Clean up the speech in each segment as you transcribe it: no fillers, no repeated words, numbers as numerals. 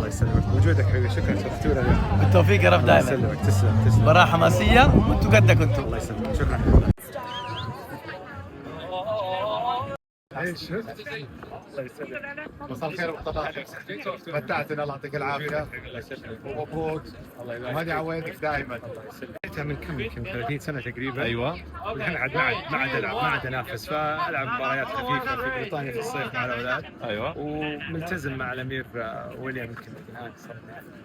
الله يسلمك، وجودك حبيبي، شكرا شرفتونا اليوم. بالتوفيق يا رب الله دائما. يسلمك، تسلم. مباراة حماسية وانتم قدك انتم. الله يسلمك، شكرا. ايش الله يسلمك، مساء الخير والطبع، متعتنا الله يعطيك العافيه ومبروك، وهذه عوائدك دائما. بديتها من كم يمكن 30 سنه تقريبا. ايوه والحين عاد ما عاد العب، ما عاد انافس، فالعب مباريات خفيفه في بريطانيا في الصيف مع الاولاد. ايوه وملتزم مع الامير ويليام يمكن الان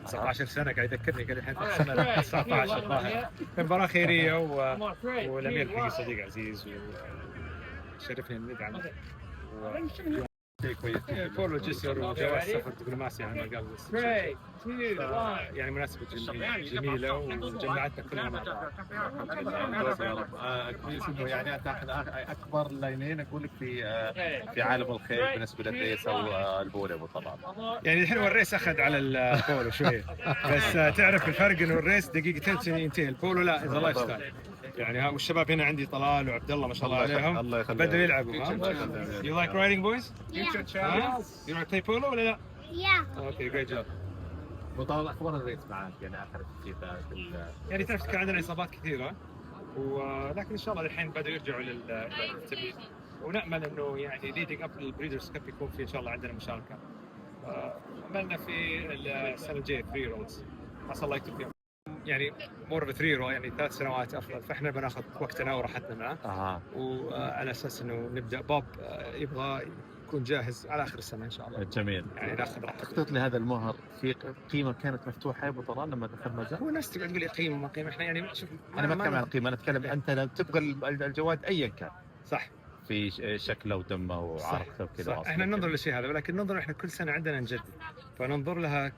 19 سنه، قاعد يذكرني قال الحين سنه 19 الظاهر. مباراه خيريه والامير حقي صديق عزيز وشرفني ان ندعمه. شيء كويس. بولو جسر وجواز سفر دبلوماسي عن مجال يعني مناسبة جميلة وجمعتنا كلنا مع بعض. يا رب. كويس انه يعني انت اكبر لاينين اقول لك في عالم الخيل بالنسبه للريس او البولو طبعا. يعني الحين هو الريس اخذ على البولو شويه، بس تعرف الفرق انه الريس دقيقتين عشان ينتهي، البولو لا إذا لايف ستايل. يعني والشباب هنا عندي طلال وعبد الله ما شاء الله عليهم بدوا يلعبوا. You like riding boys? Yeah. You want to play polo ولا لا؟ Yeah. Okay, great job. وطبعا اخبار الريس معك يعني اخر شيء يعني تعرف كان عندنا اصابات كثيره ولكن ان شاء الله الحين بدأوا يرجعوا للتمرين، ونامل انه يعني ليدنج اب للبريدرز كاب يكون في ان شاء الله عندنا مشاركه. عملنا في السنه الجايه 3 رولز، اسال الله يكتب فيهم يعني مور اوف 3 رول، يعني 3 سنوات افضل، فاحنا بناخذ وقتنا وراحتنا معه. وعلى اساس انه نبدا باب يبغى يكون جاهز على اخر السنه ان شاء الله. جميل. يعني ناخذ راحتنا. تخطيط لهذا المهر في قيمه كانت مفتوحه يا ابو طلال لما دخل مجال؟ هو الناس تقعد تقول لي قيمه ما قيمه، احنا يعني شوف انا ما اتكلم عن القيمه، انا اتكلم انت لو تبغى الجواد ايا كان صح في شكله ودمه وعرقته وكذا. احنا ننظر للشيء هذا، ولكن ننظر احنا كل سنه عندنا نجدد، فننظر لها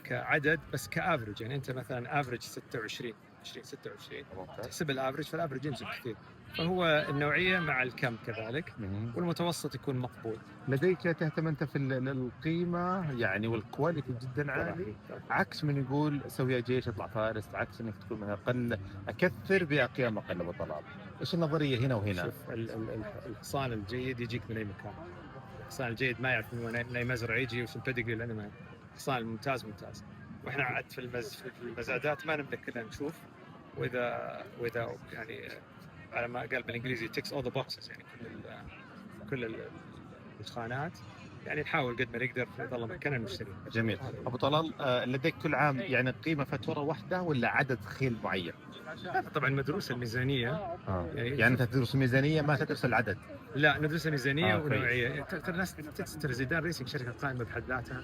كعدد بس كافرج. يعني انت مثلا افرج 26 26 تحسب الافرج، فالافرج ينزل كثير، فهو النوعيه مع الكم كذلك، والمتوسط يكون مقبول. لديك تهتم انت في القيمه يعني والكواليتي جدا عالي، عكس من يقول سوي جيش اطلع فارس، عكس انك تكون مثلا اقل اكثر باقيام اقل ابو طلال. ايش النظريه هنا وهنا؟ شوف الحصان الجيد يجيك من اي مكان، الحصان الجيد ما يعرف من اي مزرعه يجي وش البيدجري لانه ما الحصان الممتاز ممتاز. واحنا عاد في المزادات ما نملك كلنا نشوف، واذا يعني على ما قال بالانجليزي تيكس اول ذا بوكسز، يعني كل الخانات، يعني نحاول قد ما نقدر يضل مكاننا نشتري. جميل. ابو طلال لديك كل عام يعني قيمه فاتوره واحده ولا عدد خيل معين؟ طبعا مدروسه الميزانيه. يعني انت تدرس الميزانيه ما تدرس العدد؟ لا ندرس الميزانيه ونوعيه. ترى الناس ترى زيدان ريسنج شركه قائمه بحد ذاتها،